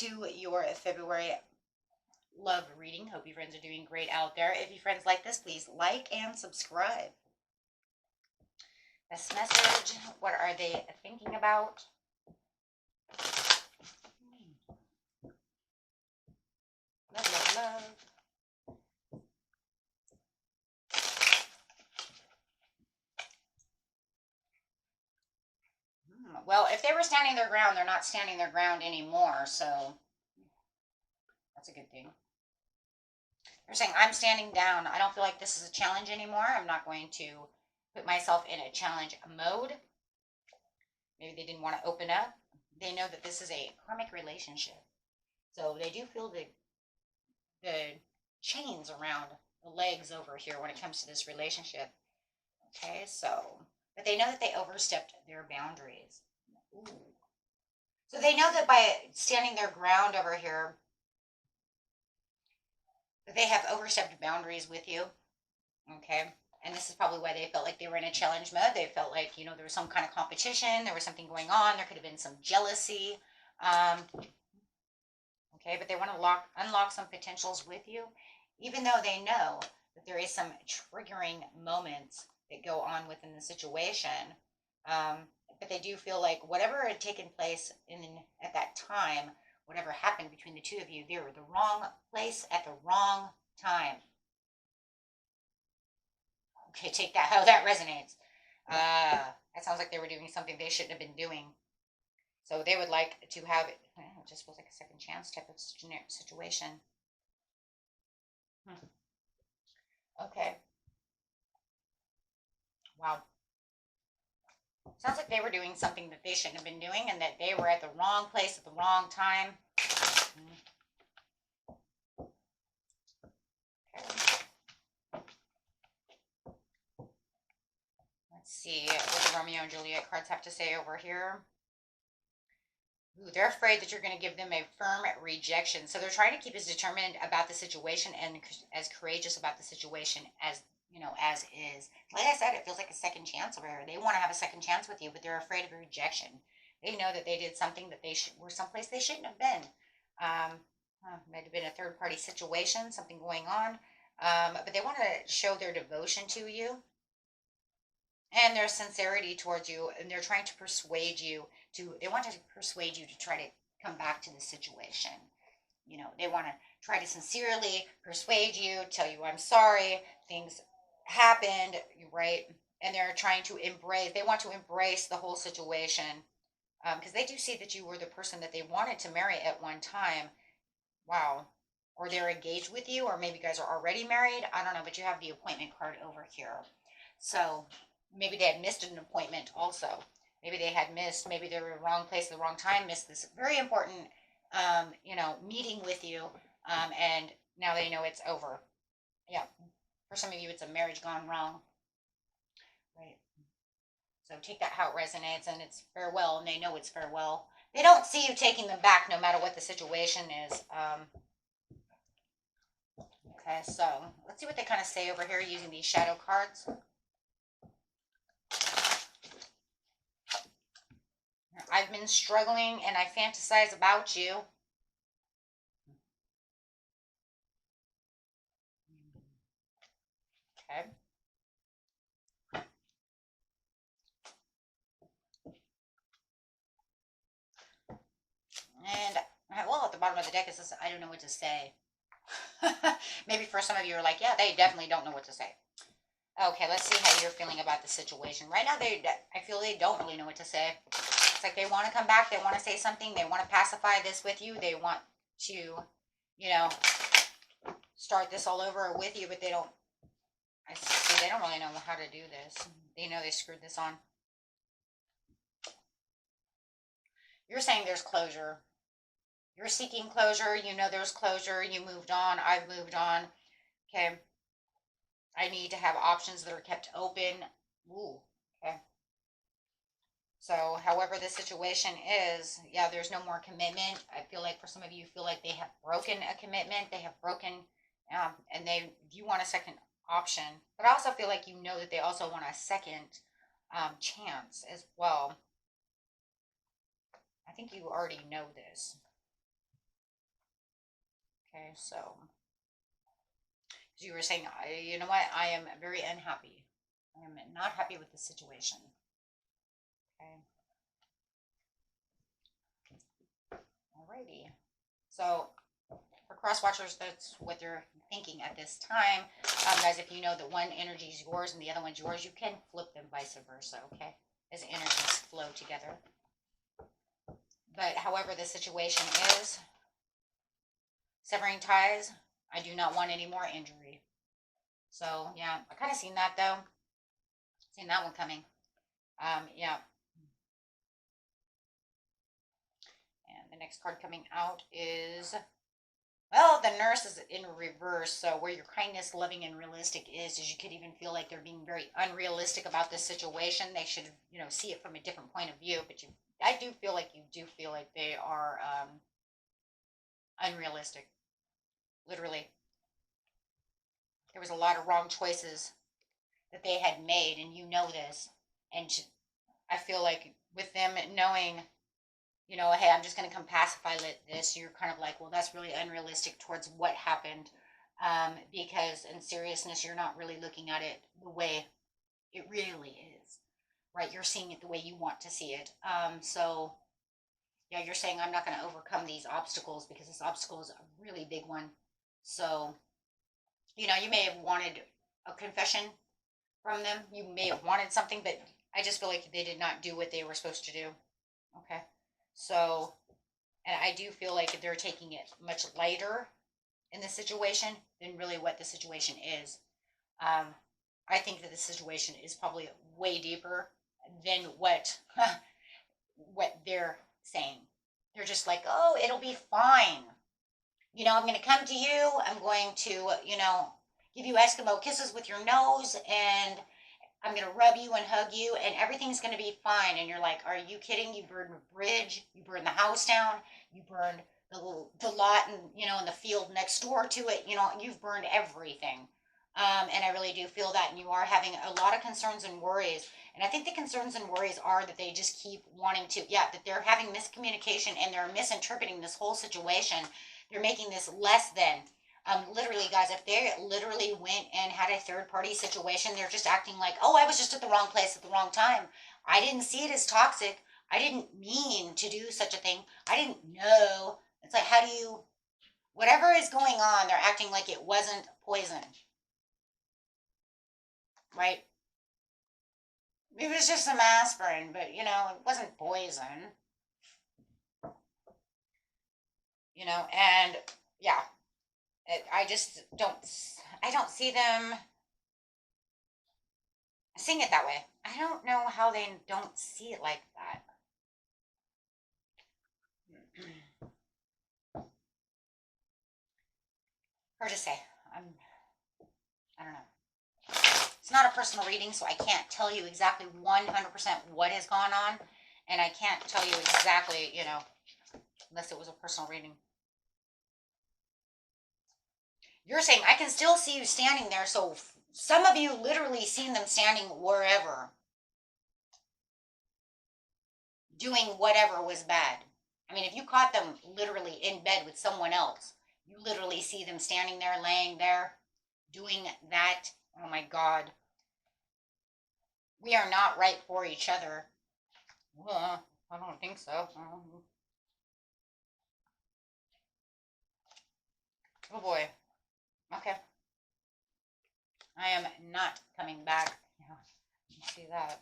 to your February love reading. Hope you friends are doing great out there. If you friends like this, please like and subscribe. This message, what are they thinking about? Love, love, love. Well, if they were standing their ground, they're not standing their ground anymore, so that's a good thing. They're saying, I'm standing down. I don't feel like this is a challenge anymore. I'm not going to put myself in a challenge mode. Maybe they didn't want to open up. They know that this is a karmic relationship. So they do feel the chains around the legs over here when it comes to this relationship. Okay, so, but they know that they overstepped their boundaries. Ooh. So they know that by standing their ground over here, that they have overstepped boundaries with you. Okay, and this is probably why they felt like they were in a challenge mode. They felt like, you know, there was some kind of competition, there was something going on, there could have been some jealousy. Okay, but they want to unlock some potentials with you, even though they know that there is some triggering moments that go on within the situation. But they do feel like whatever had taken place at that time, whatever happened between the two of you, they were the wrong place at the wrong time. Okay, take that how that resonates. That sounds like they were doing something they shouldn't have been doing. So they would like to have it just feels like a second chance type of situation. Okay. Wow. Sounds like they were doing something that they shouldn't have been doing and that they were at the wrong place at the wrong time. Okay. Let's see what the Romeo and Juliet cards have to say over here. Ooh, they're afraid that you're going to give them a firm rejection. So they're trying to keep as determined about the situation and as courageous about the situation as, you know, as is. Like I said, it feels like a second chance over here. They want to have a second chance with you, but they're afraid of rejection. They know that they did something that they were someplace they shouldn't have been. Might have been a third party situation, something going on. But they want to show their devotion to you and their sincerity towards you, and they're trying to persuade you they want to persuade you to try to come back to the situation. You know, they want to try to sincerely persuade you, tell you, I'm sorry, things happened, right? And they're trying to they want to embrace the whole situation, because they do see that you were the person that they wanted to marry at one time. Wow. Or they're engaged with you, or maybe you guys are already married. I don't know, but you have the appointment card over here. So maybe they had missed an appointment also. Maybe they had missed, maybe they were in the wrong place at the wrong time, missed this very important, you know, meeting with you. And now they know it's over. Yeah. For some of you, it's a marriage gone wrong. Right. So take that how it resonates, and it's farewell, and they know it's farewell. They don't see you taking them back no matter what the situation is. Okay, so let's see what they kind of say over here using these shadow cards. I've been struggling and I fantasize about you. Okay. And, well, at the bottom of the deck it says, I don't know what to say. Maybe for some of you are like, yeah, they definitely don't know what to say. Okay, let's see how you're feeling about the situation. Right now, I feel they don't really know what to say. It's like they want to come back. They want to say something. They want to pacify this with you. They want to, you know, start this all over with you, but they don't. I see they don't really know how to do this. They know they screwed this on. You're saying there's closure. You're seeking closure. You know there's closure. You moved on. I've moved on. Okay. I need to have options that are kept open. Ooh, okay. So, however the situation is, yeah, there's no more commitment. I feel like for some of you, feel like they have broken a commitment. They have broken, and you want a second option. But I also feel like you know that they also want a second chance as well. I think you already know this. Okay, so you were saying, you know what? I am very unhappy. I am not happy with the situation. Okay. Alrighty. So for cross watchers, that's what they're thinking at this time. Guys, if you know that one energy is yours and the other one's yours, you can flip them vice versa, okay? As energies flow together. But however the situation is, severing ties, I do not want any more injury. So, yeah, I kind of seen that, though. Seen that one coming. Yeah. And the next card coming out is, well, the nurse is in reverse. So where your kindness, loving, and realistic is you could even feel like they're being very unrealistic about this situation. They should, see it from a different point of view. But I do feel like you do feel like they are unrealistic. Literally. There was a lot of wrong choices that they had made, and you know this. And I feel like with them knowing, hey, I'm just going to come pacify this, you're kind of like, well, that's really unrealistic towards what happened. Because in seriousness, you're not really looking at it the way it really is, right? You're seeing it the way you want to see it. So, yeah, you're saying I'm not going to overcome these obstacles because this obstacle is a really big one. So, you may have wanted a confession from them. You may have wanted something, but I just feel like they did not do what they were supposed to do. Okay. So, and I do feel like they're taking it much lighter in this situation than really what the situation is. I think that the situation is probably way deeper than what they're saying. They're just like, oh, it'll be fine. I'm going to come to you. I'm going to, give you Eskimo kisses with your nose, and I'm going to rub you and hug you, and everything's going to be fine. And you're like, are you kidding? You burned a bridge. You burned the house down. You burned the lot and, in the field next door to it. You've burned everything. And I really do feel that. And you are having a lot of concerns and worries. And I think the concerns and worries are that they just keep wanting to, that they're having miscommunication and they're misinterpreting this whole situation. They're making this less than. Literally, guys, if they literally went and had a third-party situation, they're just acting like, oh, I was just at the wrong place at the wrong time. I didn't see it as toxic. I didn't mean to do such a thing. I didn't know. It's like, how do you, whatever is going on, they're acting like it wasn't poison. Right? It was just some aspirin, but, it wasn't poison. And, yeah. I just don't see them seeing it that way. I don't know how they don't see it like that. Hard to say. I don't know. It's not a personal reading, so I can't tell you exactly 100% what has gone on. And I can't tell you exactly, unless it was a personal reading. You're saying, I can still see you standing there, so some of you literally seen them standing wherever, doing whatever was bad. I mean, if you caught them literally in bed with someone else, you literally see them standing there, laying there, doing that. Oh my God. We are not right for each other. Well, I don't think so. Oh boy. Okay. I am not coming back. Yeah, you see that.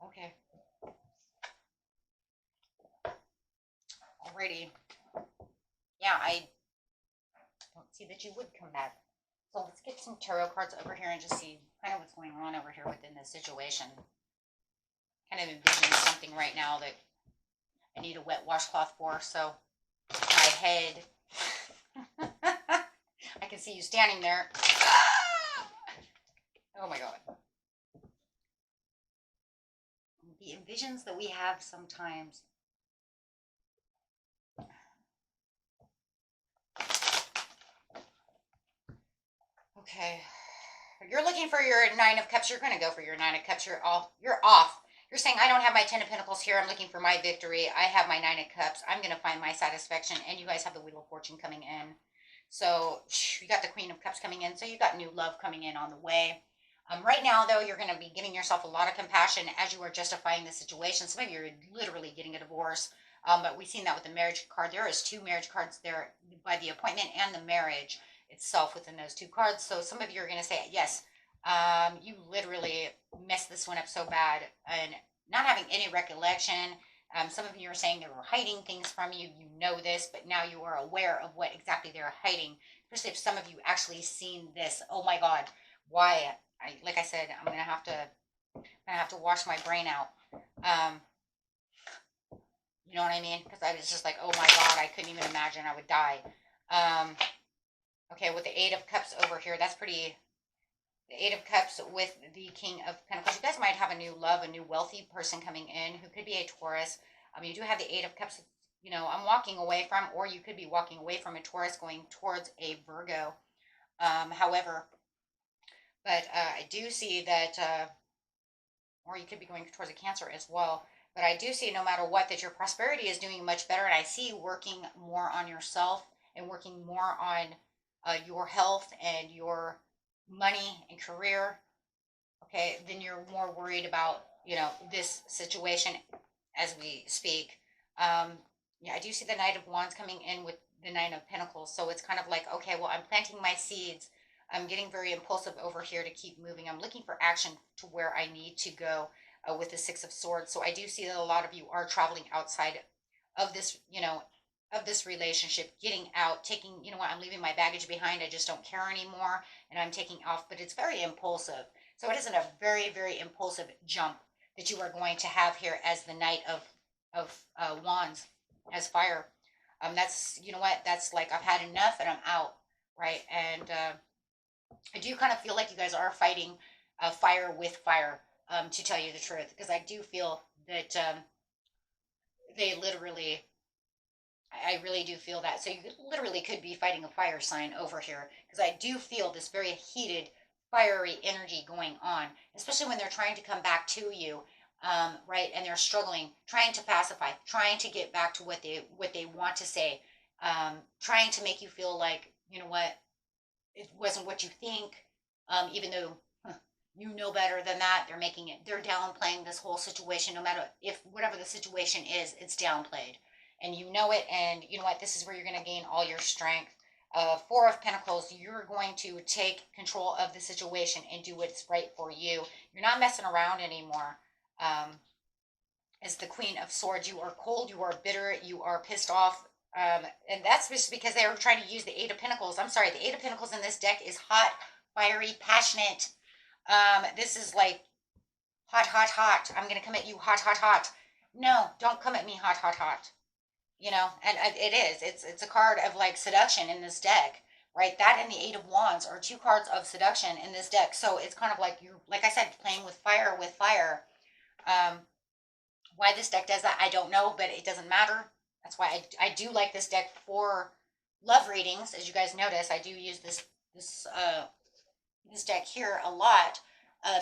Okay. Alrighty. Yeah, I don't see that you would come back. So let's get some tarot cards over here and just see kind of what's going on over here within this situation. Kind of envision something right now that I need a wet washcloth for, so my head. I can see you standing there. Oh my God. The envisions that we have sometimes. Okay. You're looking for your Nine of Cups. You're going to go for your Nine of Cups. You're off. You're saying, I don't have my Ten of Pentacles here. I'm looking for my victory. I have my Nine of Cups. I'm going to find my satisfaction. And you guys have the Wheel of Fortune coming in. So you got the Queen of Cups coming in. So you got new love coming in on the way. Right now, though, you're going to be giving yourself a lot of compassion as you are justifying the situation. Some of you are literally getting a divorce. But we've seen that with the marriage card. There is 2 marriage cards there by the appointment and the marriage itself within those 2 cards. So some of you are going to say, yes, you literally messed this one up so bad, and not having any recollection. Some of you are saying they were hiding things from you. You know this, but now you are aware of what exactly they're hiding. Especially if some of you actually seen this. Oh my God, why? Like I said, I'm gonna have to wash my brain out. You know what I mean? Because I was just like, oh my God, I couldn't even imagine I would die. Okay, with the 8 of Cups over here, that's pretty. The 8 of Cups with the King of Pentacles. You guys might have a new love, a new wealthy person coming in who could be a Taurus. You do have the 8 of Cups, I'm walking away from, or you could be walking away from a Taurus going towards a Virgo. However, but I do see that, or you could be going towards a Cancer as well. But I do see no matter what that your prosperity is doing much better. And I see you working more on yourself and working more on your health and your money and career. Okay, then you're more worried about this situation as we speak. Yeah, I do see the Knight of Wands coming in with the Nine of Pentacles. So it's kind of like, okay, well, I'm planting my seeds. I'm getting very impulsive over here to keep moving. I'm looking for action to where I need to go with the Six of Swords. So I do see that a lot of you are traveling outside of this, of this relationship, getting out, taking, what, I'm leaving my baggage behind. I just don't care anymore, and I'm taking off. But it's very impulsive. So it isn't a very, very impulsive jump that you are going to have here as the Knight of Wands, as fire. That's, that's like, I've had enough and I'm out, right? And I do kind of feel like you guys are fighting fire with fire, to tell you the truth, because I do feel that they literally, I really do feel that. So you literally could be fighting a fire sign over here, because I do feel this very heated, fiery energy going on, especially when they're trying to come back to you, right? And they're struggling, trying to pacify, trying to get back to what they want to say, trying to make you feel like, it wasn't what you think, even though you know better than that. They're downplaying this whole situation. No matter whatever the situation is, it's downplayed. And you know it, and you know what? This is where you're going to gain all your strength. 4 of Pentacles, you're going to take control of the situation and do what's right for you. You're not messing around anymore. As the Queen of Swords, you are cold, you are bitter, you are pissed off. And that's just because they were trying to use the 8 of Pentacles. I'm sorry, the 8 of Pentacles in this deck is hot, fiery, passionate. This is like hot, hot, hot. I'm going to come at you hot, hot, hot. No, don't come at me hot, hot, hot. And it is. It's a card of like seduction in this deck, right? That and the 8 of Wands are 2 cards of seduction in this deck. So it's kind of like you're, like I said, playing with fire with fire. Why this deck does that, I don't know, but it doesn't matter. That's why I do like this deck for love readings. As you guys notice, I do use this deck here a lot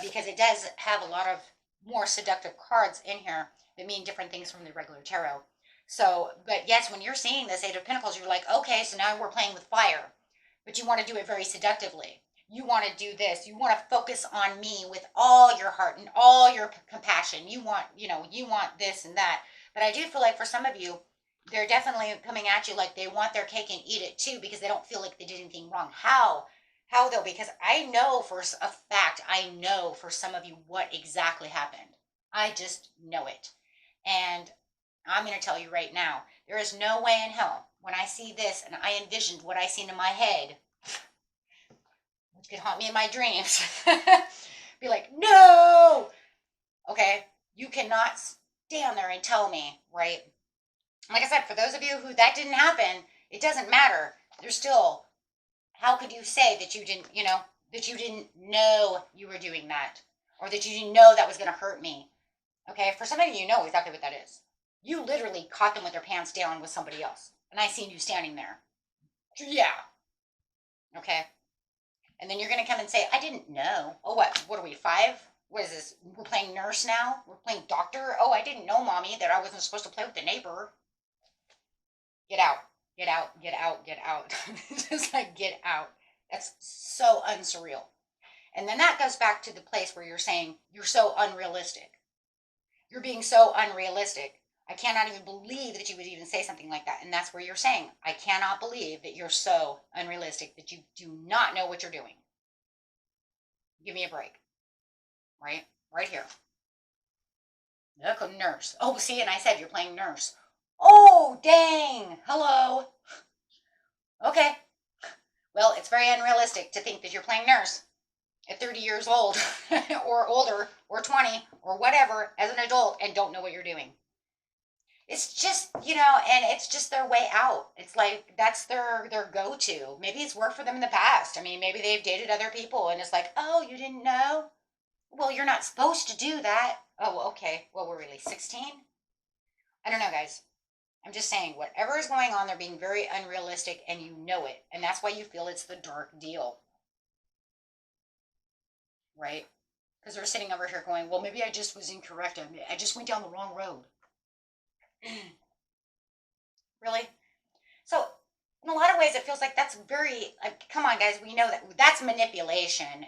because it does have a lot of more seductive cards in here that mean different things from the regular tarot. So, but yes, when you're seeing this 8 of Pentacles, you're like, okay, so now we're playing with fire, but you want to do it very seductively. You want to do this. You want to focus on me with all your heart and all your compassion. You want, you want this and that. But I do feel like for some of you, they're definitely coming at you like they want their cake and eat it too, because they don't feel like they did anything wrong. How though? Because I know for a fact, I know for some of you what exactly happened. I just know it. And I'm going to tell you right now, there is no way in hell when I see this and I envisioned what I seen in my head, which could haunt me in my dreams, be like, no, okay, you cannot stand there and tell me, right? Like I said, for those of you who that didn't happen, it doesn't matter. There's still, how could you say that you didn't, that you didn't know you were doing that, or that you didn't know that was going to hurt me? Okay, for some of you, know exactly what that is. You literally caught them with their pants down with somebody else, and I seen you standing there. Yeah. Okay. And then you're going to come and say, I didn't know. Oh, what are we, 5? What is this? We're playing nurse now? We're playing doctor? Oh, I didn't know, Mommy, that I wasn't supposed to play with the neighbor. Get out. Get out. Get out. Get out. Just like, get out. That's so unsurreal. And then that goes back to the place where you're saying you're so unrealistic. You're being so unrealistic. I cannot even believe that you would even say something like that. And that's where you're saying, I cannot believe that you're so unrealistic, that you do not know what you're doing. Give me a break. Right? Right here. Look, nurse. Oh, see, and I said you're playing nurse. Oh, dang. Hello. Okay. Well, it's very unrealistic to think that you're playing nurse at 30 years old or older or 20 or whatever as an adult and don't know what you're doing. It's just, and it's just their way out. It's like that's their go-to. Maybe it's worked for them in the past. I mean, maybe they've dated other people and it's like, oh, you didn't know? Well, you're not supposed to do that. Oh, okay. Well, we're really 16? I don't know, guys. I'm just saying, whatever is going on, they're being very unrealistic and you know it. And that's why you feel it's the dark deal. Right? Because they're sitting over here going, well, maybe I just was incorrect. I just went down the wrong road. Really? So, in a lot of ways, it feels like that's very, like, come on, guys, we know that that's manipulation.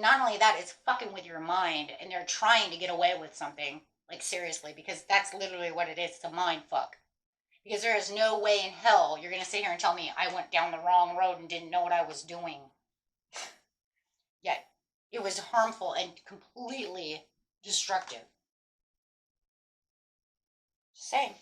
Not only that, it's fucking with your mind, and they're trying to get away with something. Like, seriously, because that's literally what it is. It's a mind fuck. Because there is no way in hell you're going to sit here and tell me I went down the wrong road and didn't know what I was doing. Yet, it was harmful and completely destructive. Just saying.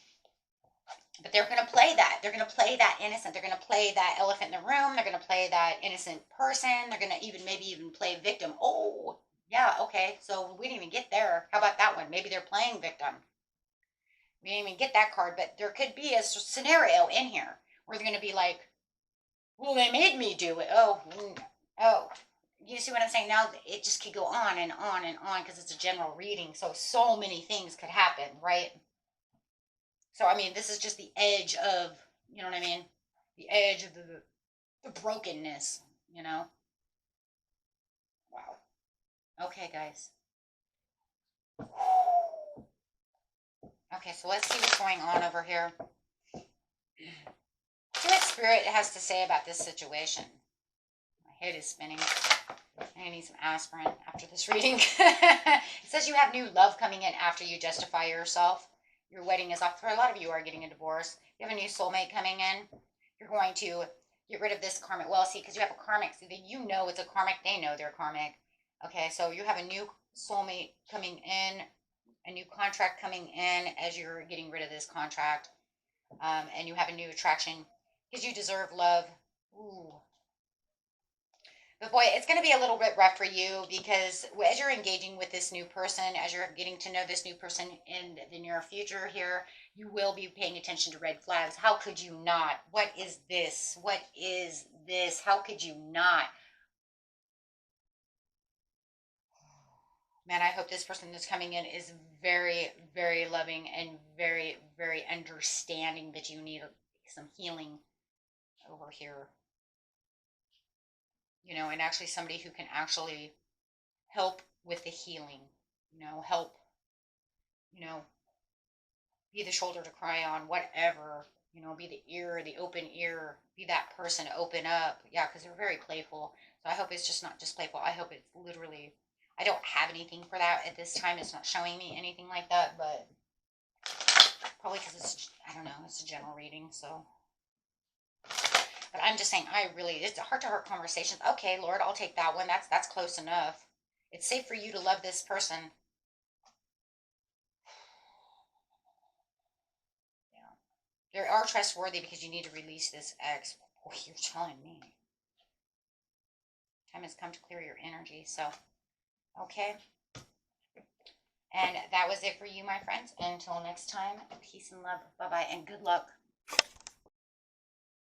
But they're going to play that. They're going to play that innocent. They're going to play that elephant in the room. They're going to play that innocent person. They're going to maybe even play victim. Oh, yeah, okay. So we didn't even get there. How about that one? Maybe they're playing victim. We didn't even get that card, but there could be a scenario in here where they're going to be like, well, they made me do it. Oh. You see what I'm saying? Now it just could go on and on and on because it's a general reading. So many things could happen, right? So, I mean, this is just the edge of, you know what I mean? The edge of the brokenness, Wow. Okay, guys. Okay, so let's see what's going on over here. See what Spirit has to say about this situation. My head is spinning. I need some aspirin after this reading. It says you have new love coming in after you justify yourself. Your wedding is off. For a lot of you are getting a divorce. You have a new soulmate coming in. You're going to get rid of this karmic. Well, see, because you have a karmic. See, you know it's a karmic. They know they're karmic. Okay, so you have a new soulmate coming in, a new contract coming in as you're getting rid of this contract. And you have a new attraction because you deserve love. Ooh. But boy, it's going to be a little bit rough for you because as you're engaging with this new person, as you're getting to know this new person in the near future here, you will be paying attention to red flags. How could you not? What is this? What is this? How could you not? Man, I hope this person that's coming in is very, very loving and very, very understanding that you need some healing over here. And actually somebody who can actually help with the healing, help, be the shoulder to cry on, whatever, be the ear, the open ear, be that person, open up. Yeah, because they're very playful. So I hope it's just not just playful. I hope it's literally, I don't have anything for that at this time. It's not showing me anything like that, but probably because it's, I don't know, it's a general reading, so. But I'm just saying, it's a heart-to-heart conversation. Okay, Lord, I'll take that one. That's close enough. It's safe for you to love this person. Yeah. They are trustworthy because you need to release this ex. Boy, you're telling me. Time has come to clear your energy. So, okay. And that was it for you, my friends. Until next time, peace and love. Bye-bye, and good luck.